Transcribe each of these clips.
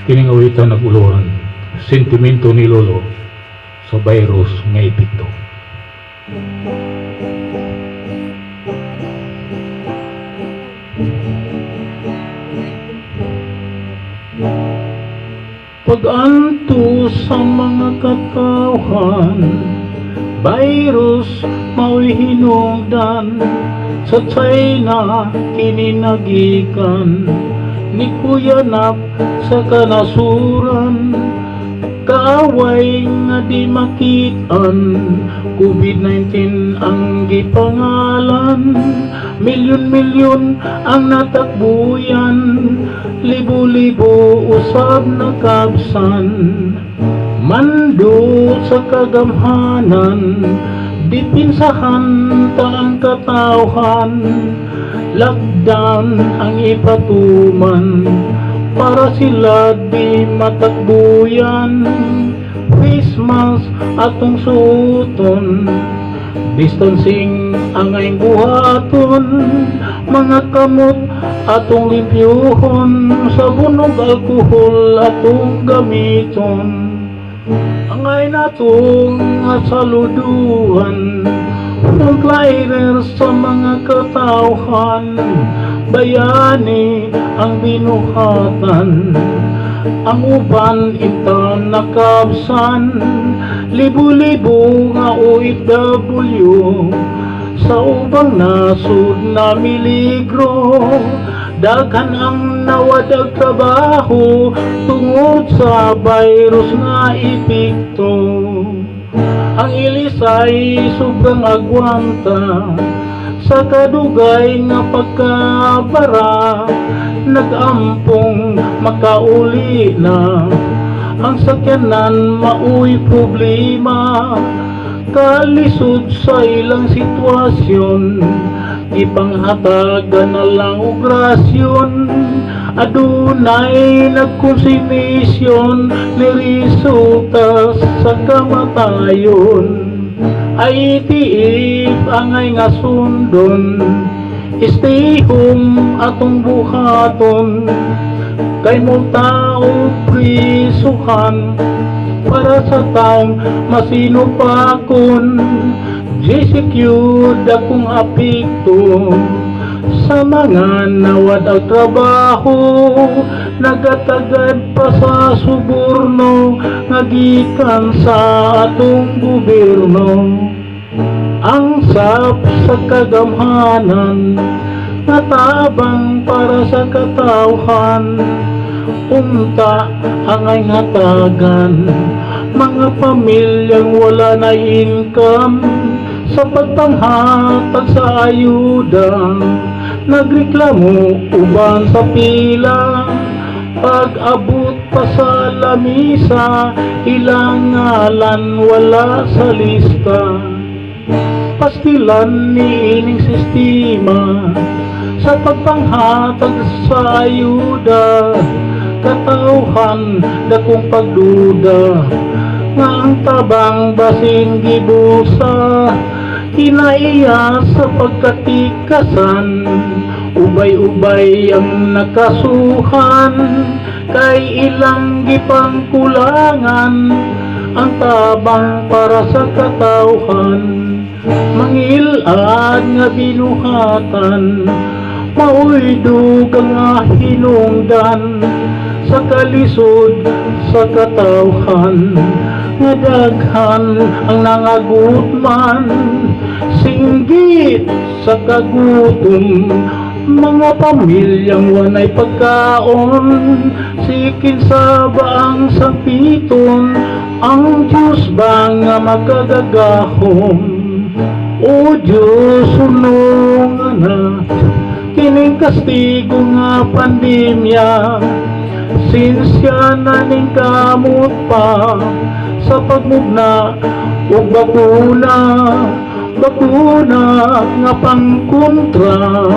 Kining awitan naguluhan, sentimento ni Lolo sa virus nga epekto. Pag-anto sa mga katawhan, virus mao'y hinungdan, sa China kininagikan, ni Kuya Nak sa kanasuran, kaaway nga di makitaan, COVID-19 ang gipangalan, milyon-milyon ang natakbuyan, libo-libo usab na kabsan, mando sa kagamhanan, dipinsahan ta ang katawhan, lockdown ang ipatuman, para sila di matakbuyan, face mask atong suoton, distancing ang aing buhaton, mga kamot atong limpyuhon, sabunog alkohol atong gamiton, ang ay natong saluduhan, frontliners sa mga katawhan, bayani ang binuhatan, ang uban intan nakabsan, libo-libo nga OFW sa ubang nasud na miligro, daghan ang nawadag trabaho tungod sa virus nga epekto, ang ilis ay sobrang agwanta sa kadugay nga pagkabara, nagampong makauli na ang sakyanan mao'y problema, kalisod sa ilang sitwasyon, ipanghatagan na lang og rasyon, adunay nagkonsumisyon ni resulta sa kamatayon, ITF angay nga sundon, stay home atong buhaton, kay mo tao prisuhan, para sa taong masinupakon, GCQ dakong apekto, sa mga nawad ang trabaho, nagatagad pa sa suborno, nagikan sa atong gobyerno, ang sap sa kagamhanan, natabang para sa katawhan, unta ang ay hatagan, mga pamilyang wala na income, sa pagpanghatag sa ayuda, nagreklamo uban sa pila, pag-abot pa sa lamisa, ilang ngalan wala sa lista, pastilan ni ining sistema, sa pagpanghatag sa ayuda, katawhan dakong pagduda, nga ang tabang basin gibusa, kinaiya sa pagkatikasan, ubay-ubay ang nakasuhan, kay ilang gipangkulangan, ang tabang para sa katawhan, mangilad nga binuhatan, mao'y dugang nga hinungdan, sa kalisod sa katawhan, nga daghan ang nangagutman, singgit sa kagutom, mga pamilyang wanay pagkaon, sikin sa baang sapiton, ang Diyos ba nga magkagagahom, o Diyos sunungan na, kining kastigo nga pandemya, sinsya na ning kamot pa, sa pagmugna o bakuna nga pangkontra,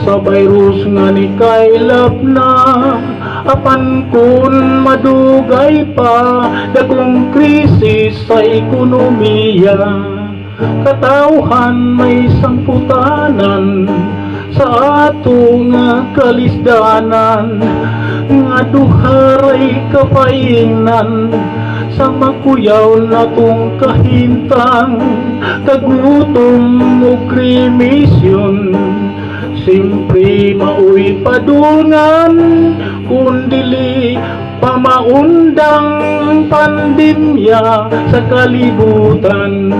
sa virus nga ni kailap na, apan kun madugay pa, dagong krisis sa ekonomiya, katawhan may sangputanan, sa atong kalisdanan, nga duharay kapaingnan sa makuyaw natong kahintang, kagutom o krimisyon. Siyempre mauwi padungan, kundili pamaundang pandemya sa kalibutan.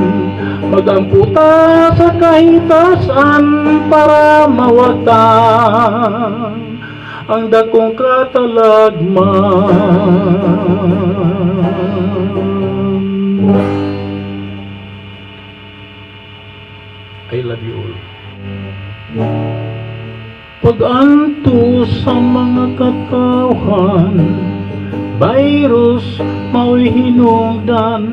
Magamputa sa kahitasan para mawagtang ang dakong katalagman. I love you all. Pag-anto sa mga katawhan, virus mao'y hinungdan.